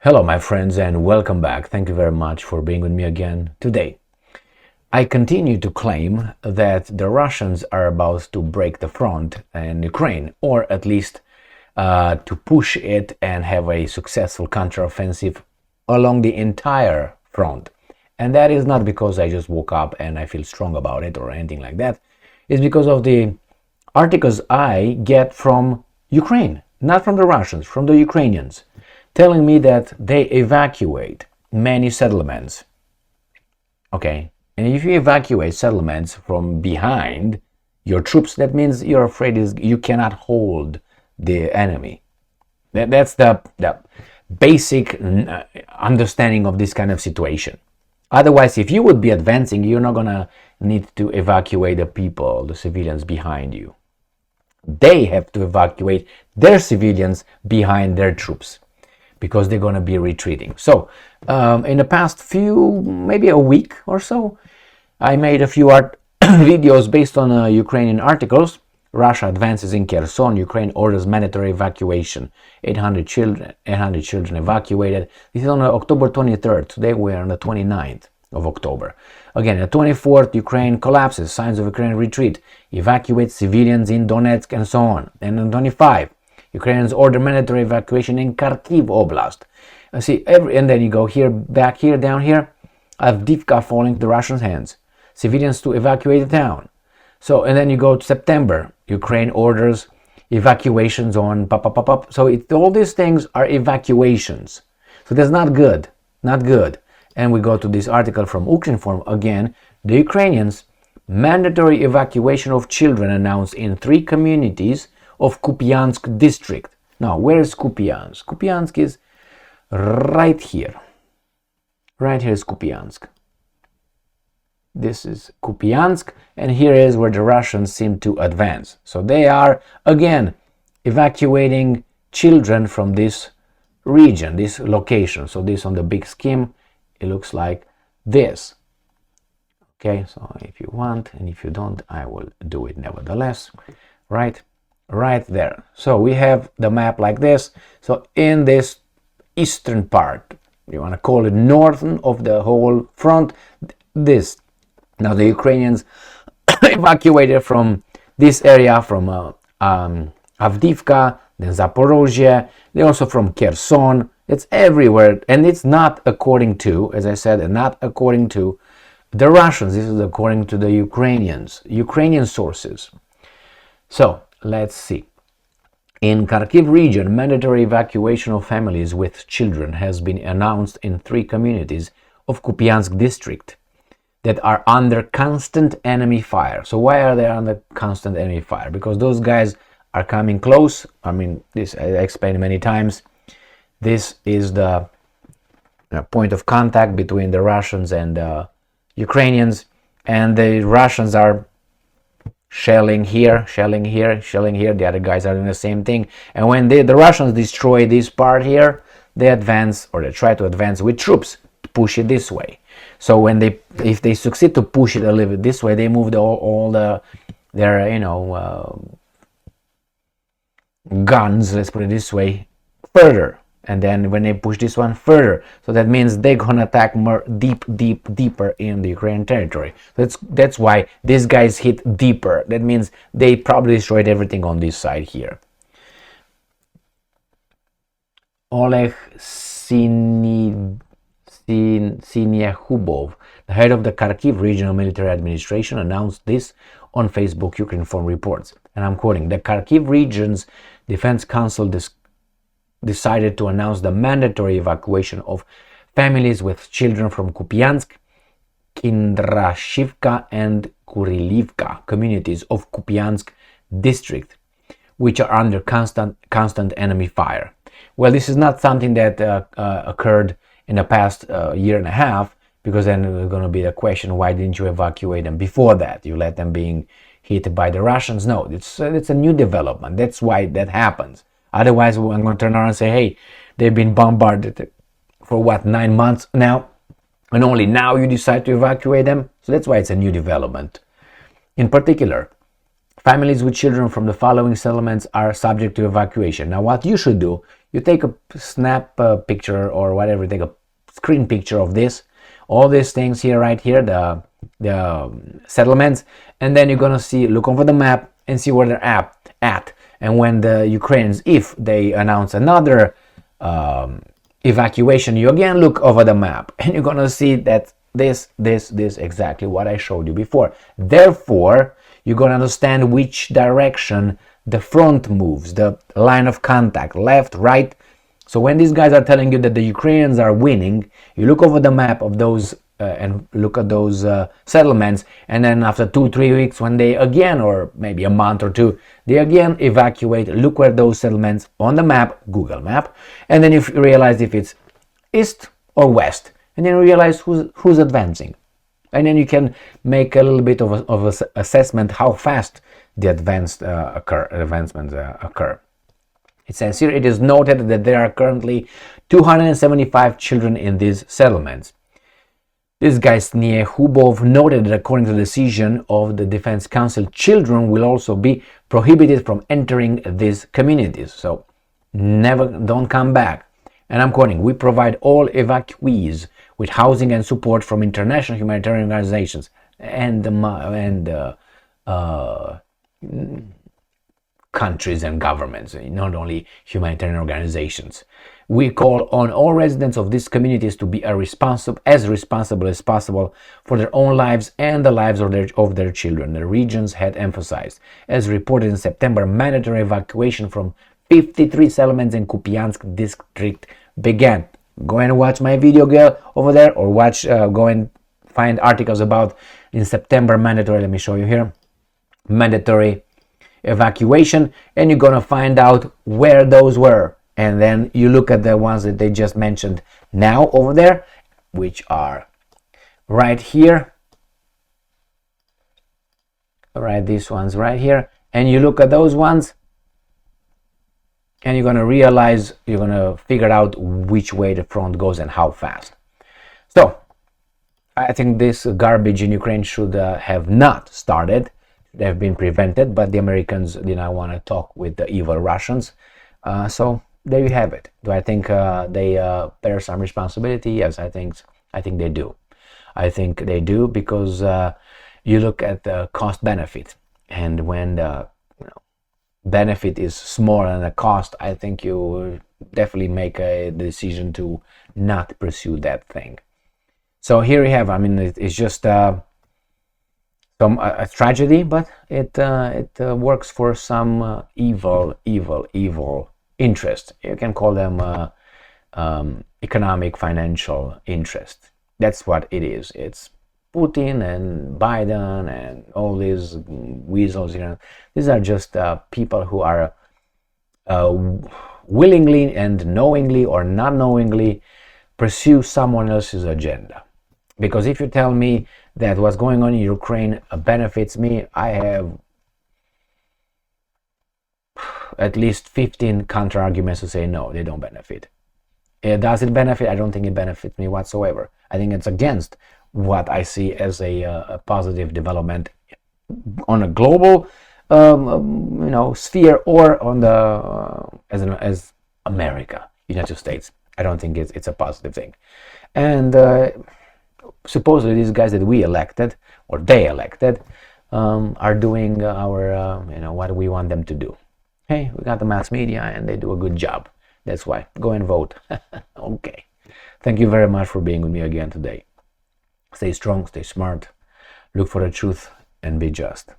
Hello, my friends, and welcome back. Thank you very much for being with me again today. I continue to claim that the Russians are about to break the front in Ukraine, or at least to push it and have a successful counteroffensive along the entire front. And that is not because I just woke up and I feel strong about it or anything like that. It's because of the articles I get from Ukraine, not from the Russians, from the Ukrainians, telling me that they evacuate many settlements. Okay, and if you evacuate settlements from behind your troops, that means you're afraid you cannot hold the enemy. That's the basic understanding of this kind of situation. Otherwise, if you would be advancing, you're not gonna need to evacuate the people, the civilians behind you. They have to evacuate their civilians behind their troops, because they're going to be retreating. So, in the past maybe a week or so, I made a few videos based on Ukrainian articles. Russia advances in Kherson. Ukraine orders mandatory evacuation. 800 children evacuated. This is on October 23rd. Today we're on the 29th of October. Again, the 24th, Ukraine collapses. Signs of Ukraine retreat. Evacuate civilians in Donetsk and so on. And on 25th, Ukrainians order mandatory evacuation in Kharkiv Oblast. And then you go here, back here, down here, Avdiivka falling to the Russians' hands. Civilians to evacuate the town. So, and then you go to September, Ukraine orders evacuations on So all these things are evacuations. So that's not good, not good. And we go to this article from Ukrinform again. The Ukrainians, mandatory evacuation of children announced in 3 communities of Kupiansk district. Now, where is Kupiansk? Kupiansk is right here. Right here is Kupiansk. This is Kupiansk, and here is where the Russians seem to advance. So they are, again, evacuating children from this region, this location. So this on the big scheme, it looks like this. Okay, so if you want, and if you don't, I will do it nevertheless. Right there. So we have the map like this. So in this eastern part, you want to call it northern of the whole front, this. Now the Ukrainians evacuated from this area, from Avdiivka, then Zaporozhye, they also from Kherson. It's everywhere, and it's not according to, as I said, not according to the Russians. This is according to the Ukrainian sources. So let's see. In Kharkiv region, mandatory evacuation of families with children has been announced in 3 communities of Kupiansk district that are under constant enemy fire. So why are they under constant enemy fire? Because those guys are coming close. I mean, this I explained many times. This is the point of contact between the Russians and the Ukrainians, and the Russians are shelling here, the other guys are doing the same thing. And when the Russians destroy this part here, they advance, or they try to advance with troops to push it this way. So when if they succeed to push it a little bit this way, they move all their guns, let's put it this way, further. And then when they push this one further, so that means they're gonna attack more deeper in the Ukrainian territory. That's why these guys hit deeper. That means they probably destroyed everything on this side here. Oleg Sinyahubov, the head of the Kharkiv Regional Military Administration, announced this on Facebook, Ukrinform reports. And I'm quoting, the Kharkiv Region's Defense Council decided to announce the mandatory evacuation of families with children from Kupiansk, Kindrashivka and Kurilivka communities of Kupiansk district, which are under constant enemy fire. Well, this is not something that occurred in the past year and a half, because then there's going to be the question, why didn't you evacuate them before that? You let them being hit by the Russians? No, it's a new development. That's why that happens. Otherwise, I'm going to turn around and say, hey, they've been bombarded for 9 months now, and only now you decide to evacuate them? So that's why it's a new development. In particular, Families with children from the following settlements are subject to evacuation. Now, what you should do, you take a snap picture or whatever, take a screen picture of this, all these things here, right here, the settlements, and then you're gonna see, look over the map and see where they're at. And when the Ukrainians, if they announce another evacuation, you again look over the map and you're gonna see that this exactly what I showed you before. Therefore, you're gonna understand which direction the front moves, the line of contact, left, right. So when these guys are telling you that the Ukrainians are winning, you look over the map of those and look at those settlements, and then after 2-3 weeks, when they again, or maybe a month or two, they again evacuate, look where those settlements on the map, Google map, and then you realize if it's east or west, and then you realize who's advancing, and then you can make a little bit of a assessment how fast the advancements occur. It says here, it is noted that there are currently 275 children in these settlements. This guy Snehubov noted that according to the decision of the Defense Council, children will also be prohibited from entering these communities. So don't come back. And I'm quoting, we provide all evacuees with housing and support from international humanitarian organizations and countries and governments, not only humanitarian organizations. We call on all residents of these communities to be as responsible as possible for their own lives and the lives of their children, the regions had emphasized. As reported in September, mandatory evacuation from 53 settlements in Kupiansk district began. Go and watch my video, girl, over there, or go and find articles about in September mandatory. Let me show you here. Mandatory evacuation, and you're gonna find out where those were, and then you look at the ones that they just mentioned now over there, which are right here, right, these ones right here, and you look at those ones and you're gonna realize, you're gonna figure out which way the front goes and how fast. So I think this garbage in Ukraine should have not started. They've been prevented, but the Americans did not want to talk with the evil Russians. So there you have it. Do I think they bear some responsibility? Yes, I think they do. I think they do because you look at the cost benefit, and when the benefit is smaller than the cost, I think you definitely make a decision to not pursue that thing. So here you have. I mean, it's just. A tragedy, but it works for some evil interest. You can call them economic, financial interest. That's what it is. It's Putin and Biden and all these weasels. These are just people who are willingly and knowingly or not knowingly pursue someone else's agenda. Because if you tell me that what's going on in Ukraine benefits me, I have at least 15 counter arguments to say no, they don't benefit. Does it benefit? I don't think it benefits me whatsoever. I think it's against what I see as a positive development on a global sphere, or on the as America, United States. I don't think it's a positive thing. And supposedly these guys that we elected, or they elected, are doing our what we want them to do. Hey, we got the mass media and they do a good job. That's why. Go and vote. Okay. Thank you very much for being with me again today. Stay strong, stay smart, look for the truth, and be just.